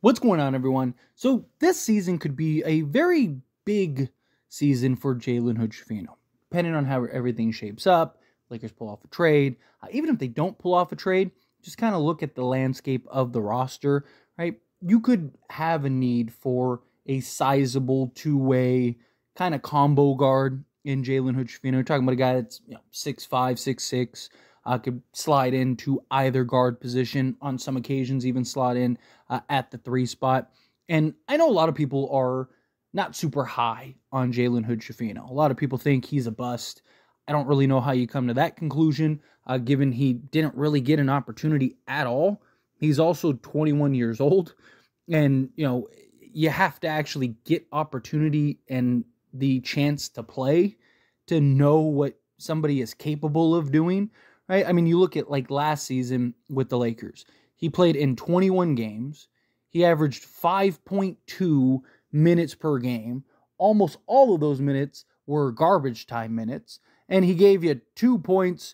What's going on, everyone? So this season could be a very big season for Jalen Hood Schifino, depending on how everything shapes up. Lakers pull off a trade. Even if they don't pull off a trade, just kind of look at the landscape of the roster, right? You could have a need for a sizable two-way kind of combo guard in Jalen Hood Schifino. We're talking about a guy that's 6'5", 6'6", could slide into either guard position, on some occasions even slot in at the 3 spot. And I know a lot of people are not super high on Jalen Hood Schifino. A lot of people think he's a bust. I don't really know how you come to that conclusion, given he didn't really get an opportunity at all. He's also 21 years old, and you have to actually get opportunity and the chance to play to know what somebody is capable of doing, right? I mean, you look at like last season with the Lakers. He played in 21 games. He averaged 5.2 minutes per game. Almost all of those minutes were garbage time minutes. And he gave you 2 points,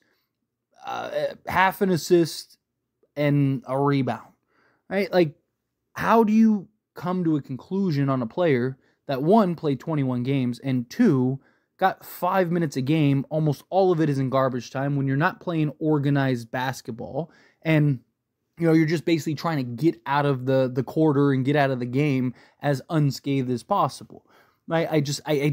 half an assist, and a rebound, right? Like, how do you come to a conclusion on a player that, one, played 21 games, and two, got 5 minutes a game? Almost all of it is in garbage time when you're not playing organized basketball, and you're just basically trying to get out of the quarter and get out of the game as unscathed as possible. I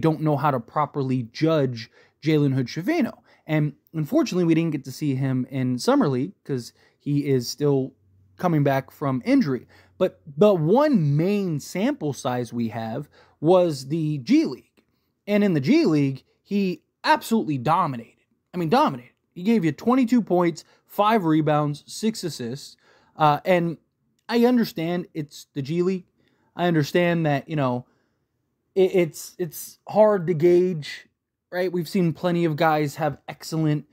don't know how to properly judge Jalen Hood Schifino. And unfortunately, we didn't get to see him in Summer League because he is still coming back from injury. But the one main sample size we have was the G League. And in the G League, he absolutely dominated. I mean, dominated. He gave you 22 points, 5 rebounds, 6 assists. And I understand it's the G League. I understand that, it's hard to gauge, right? We've seen plenty of guys have excellent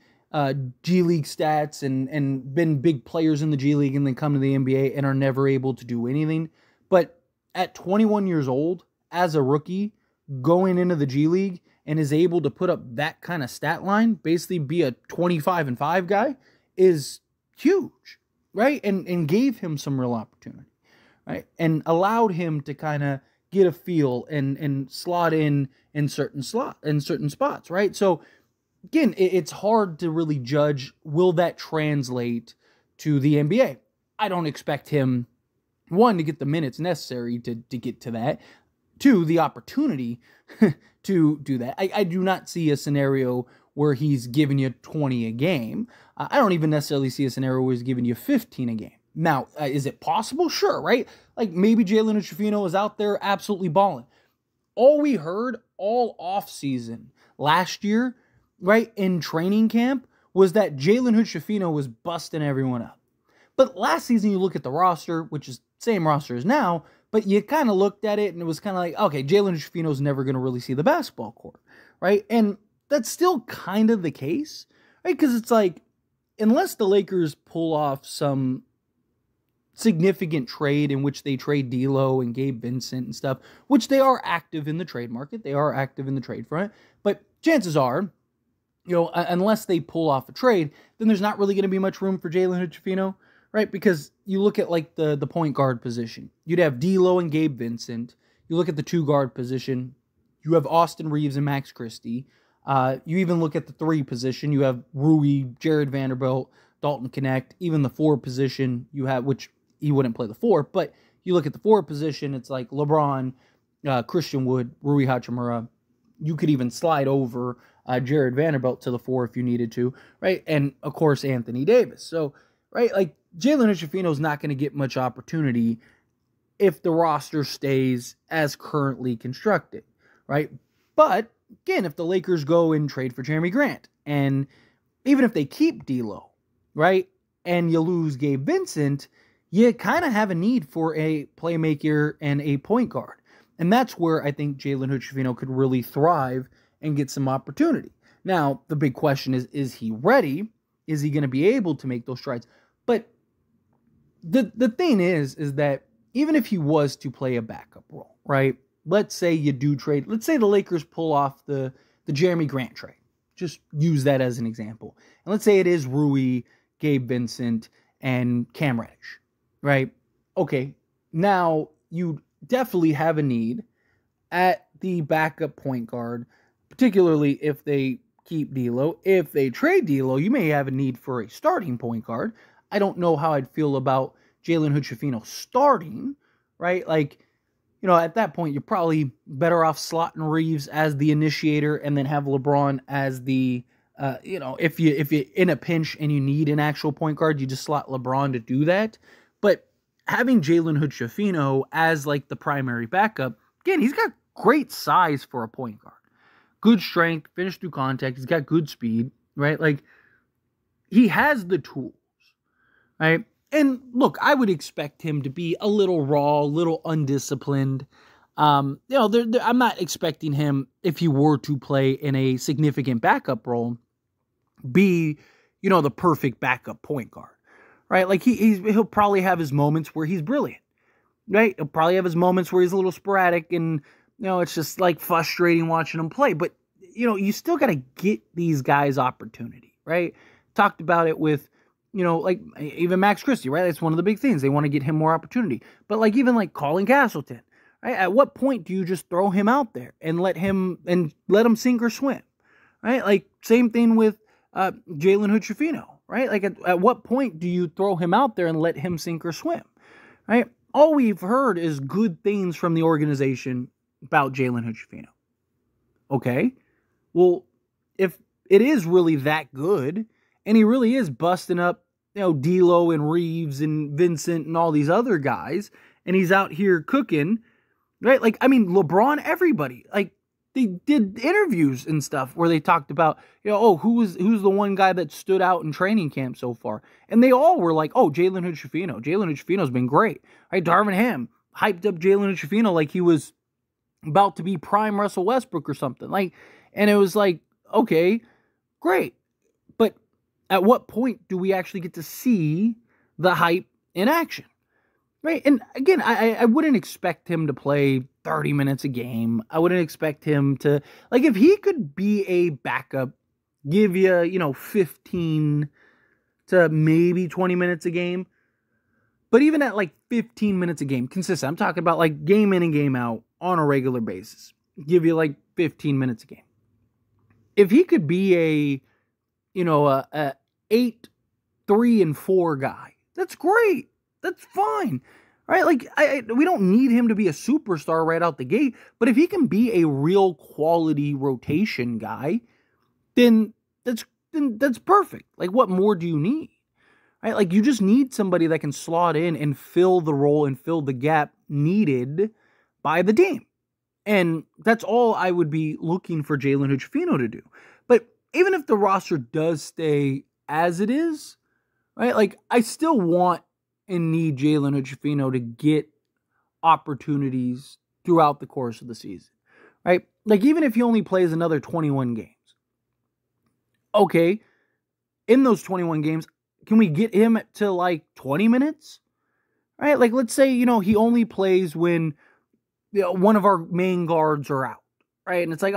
G League stats and been big players in the G League and then come to the NBA and are never able to do anything. But at 21 years old, as a rookie, going into the G League and is able to put up that kind of stat line, basically be a 25-5 guy, is huge, right? And gave him some real opportunity, right? And allowed him to kind of get a feel and slot in certain spots, right? So again, it's hard to really judge, will that translate to the NBA? I don't expect him, one, to get the minutes necessary to get to that. Two, the opportunity to do that. I do not see a scenario where he's giving you 20 a game. I don't even necessarily see a scenario where he's giving you 15 a game. Now, is it possible? Sure, right? Like maybe Jalen Hood Schifino is out there absolutely balling. All we heard all offseason last year, right, in training camp, was that Jalen Hood Schifino was busting everyone up. But last season, you look at the roster, which is the same roster as now, but you kind of looked at it and it was kind of like, okay, Jalen Schifino's never going to really see the basketball court, right? And that's still kind of the case, right? Because it's like, unless the Lakers pull off some significant trade in which they trade D'Lo and Gabe Vincent and stuff, which they are active in the trade market, they are active in the trade front, but chances are, unless they pull off a trade, then there's not really going to be much room for Jalen Hood Schifino, right? Because you look at like the point guard position, you'd have D'Lo and Gabe Vincent. You look at the 2 guard position, you have Austin Reeves and Max Christie. You even look at the 3 position, you have Rui, Jared Vanderbilt, Dalton Connect. Even the 4 position you have, which he wouldn't play the 4, but you look at the 4 position, it's like LeBron, Christian Wood, Rui Hachimura. You could even slide over Jared Vanderbilt to the 4 if you needed to, right? And of course, Anthony Davis. So, right, like Jalen Hood Schifino is not going to get much opportunity if the roster stays as currently constructed, right? But again, if the Lakers go and trade for Jeremy Grant, and even if they keep D'Lo, right, and you lose Gabe Vincent, you kind of have a need for a playmaker and a point guard. And that's where I think Jalen Hood Schifino could really thrive and get some opportunity. Now, the big question is he ready? Is he going to be able to make those strides? But the thing is that even if he was to play a backup role, right? Let's say you do trade. Let's say the Lakers pull off the Jeremy Grant trade. Just use that as an example. And let's say it is Rui, Gabe Vincent, and Cam Reddish, right? Okay, Now, you definitely have a need at the backup point guard, particularly if they keep D'Lo. If they trade D'Lo, you may have a need for a starting point guard. I don't know how I'd feel about Jalen Hood Schifino starting, right? Like, at that point, you're probably better off slotting Reeves as the initiator and then have LeBron as the, if you're in a pinch and you need an actual point guard, you just slot LeBron to do that. But having Jalen Hood Schifino as like the primary backup, again, he's got great size for a point guard. Good strength, finish through contact. He's got good speed, right? Like, he has the tools, right? And look, I would expect him to be a little raw, a little undisciplined. I'm not expecting him, if he were to play in a significant backup role, be, the perfect backup point guard, right? Like, he'll probably have his moments where he's brilliant, right? He'll probably have his moments where he's a little sporadic and, it's just like frustrating watching him play. But, you still got to get these guys opportunity, right? Talked about it with, like even Max Christie, right? That's one of the big things. They want to get him more opportunity. But like even like Colin Castleton, right? At what point do you just throw him out there and let him sink or swim, right? Like same thing with Jalen Hood Schifino, right? Like at what point do you throw him out there and let him sink or swim, right? All we've heard is good things from the organization about Jalen Hood Schifino. Okay, well, if it is really that good, and he really is busting up, D'Lo and Reeves and Vincent and all these other guys, and he's out here cooking, right? Like, I mean, LeBron, everybody, like, they did interviews and stuff where they talked about, who's the one guy that stood out in training camp so far? And they all were like, Jalen Hood Schifino. Jalen Hood Schifino's been great, right? Darvin Ham hyped up Jalen Hood Schifino like he was about to be prime Russell Westbrook or something. Like, and it was like, okay, great. But at what point do we actually get to see the hype in action? Right? And again, I wouldn't expect him to play 30 minutes a game. I wouldn't expect him to, like, if he could be a backup, give you, 15 to maybe 20 minutes a game. But even at like 15 minutes a game, consistent, I'm talking about like game in and game out on a regular basis, give you like 15 minutes a game. If he could be a 8, 3, and 4 guy, that's great. That's fine, right? Like, we don't need him to be a superstar right out the gate, but if he can be a real quality rotation guy, then that's perfect. Like, what more do you need? Right? Like, you just need somebody that can slot in and fill the role and fill the gap needed by the team. And that's all I would be looking for Jalen Hood Schifino to do. But even if the roster does stay as it is, right? Like, I still want and need Jalen Hood Schifino to get opportunities throughout the course of the season, right? Like, even if he only plays another 21 games, okay, in those 21 games, can we get him to like 20 minutes? Right? Like, let's say, he only plays when one of our main guards are out, right? And it's like,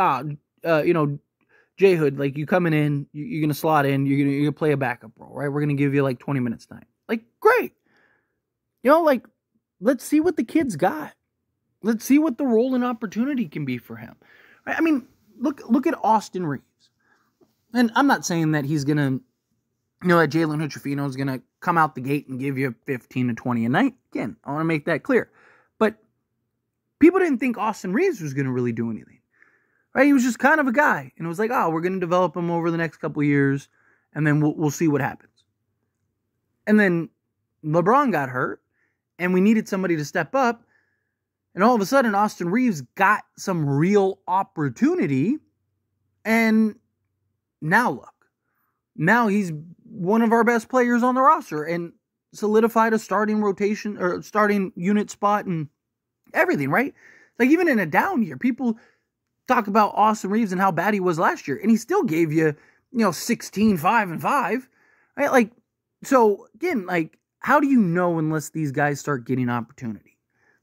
J Hood, like, you coming in, you're going to slot in, you're going to play a backup role, right? We're going to give you like 20 minutes tonight. Like, great. Like, let's see what the kid's got. Let's see what the role and opportunity can be for him. Right? I mean, look at Austin Reeves. And I'm not saying that he's going to, that Jalen Hood Schifino is going to come out the gate and give you 15 to 20 a night. Again, I want to make that clear. But people didn't think Austin Reeves was going to really do anything. Right? He was just kind of a guy. And it was like, we're going to develop him over the next couple of years, and then we'll see what happens. And then LeBron got hurt, and we needed somebody to step up. And all of a sudden, Austin Reeves got some real opportunity. And now look. Now he's one of our best players on the roster and solidified a starting rotation or starting unit spot and everything, right? Like, even in a down year, people talk about Austin Reeves and how bad he was last year, and he still gave you, 16, 5, and 5, right? Like, so again, like, how do you know unless these guys start getting opportunity?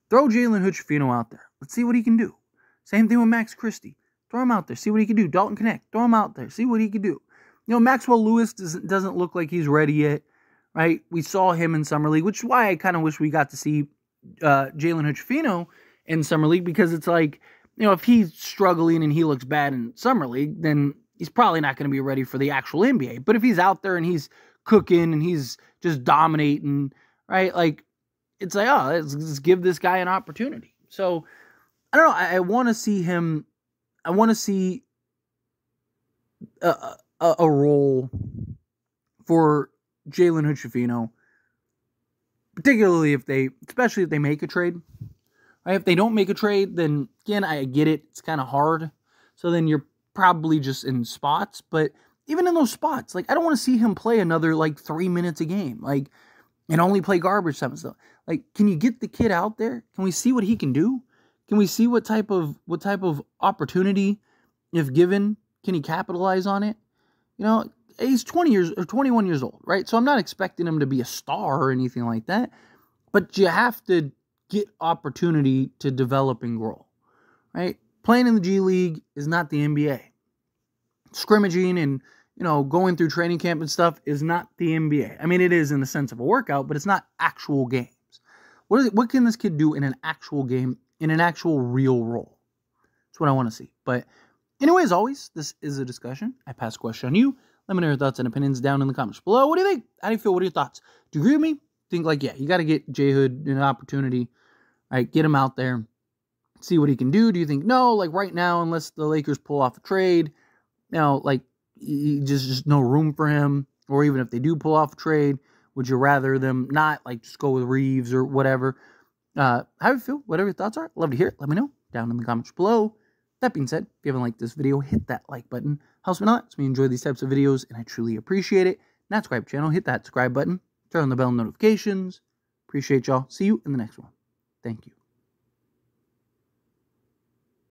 Throw Jalen Hood Schifino out there. Let's see what he can do. Same thing with Max Christie. Throw him out there. See what he can do. Dalton Connect. Throw him out there. See what he can do. Maxwell Lewis doesn't look like he's ready yet, right? We saw him in Summer League, which is why I kind of wish we got to see Jalen Hood Schifino in Summer League, because it's like, if he's struggling and he looks bad in Summer League, then he's probably not going to be ready for the actual NBA. But if he's out there and he's cooking and he's just dominating, right? Like, it's like, oh, let's give this guy an opportunity. So, I don't know. I want to see him. I want to see a role for Jalen Hood Schifino, particularly especially if they make a trade. Right? If they don't make a trade, then again, I get it. It's kind of hard. So then you're probably just in spots. But even in those spots, like, I don't want to see him play another, 3 minutes a game, and only play garbage time and stuff. Like, can you get the kid out there? Can we see what he can do? Can we see what type of opportunity, if given, can he capitalize on it? He's 21 years old, right? So I'm not expecting him to be a star or anything like that. But you have to get opportunity to develop and grow, right? Playing in the G League is not the NBA. Scrimmaging and, going through training camp and stuff is not the NBA. I mean, it is in the sense of a workout, but it's not actual games. What can this kid do in an actual game, in an actual real role? That's what I want to see. But anyway, as always, this is a discussion. I pass the question on you. Let me know your thoughts and opinions down in the comments below. What do you think? How do you feel? What are your thoughts? Do you agree with me? Think you got to get J Hood an opportunity. All right, get him out there, see what he can do. Do you think, no, right now, unless the Lakers pull off a trade, just no room for him? Or even if they do pull off a trade, would you rather them not, just go with Reeves or whatever? How do you feel? Whatever your thoughts are, love to hear it. Let me know down in the comments below. That being said, if you haven't liked this video, hit that like button. Helps me a lot. So we enjoy these types of videos, and I truly appreciate it. Not subscribe to the channel, hit that subscribe button. Turn on the bell notifications. Appreciate y'all. See you in the next one. Thank you.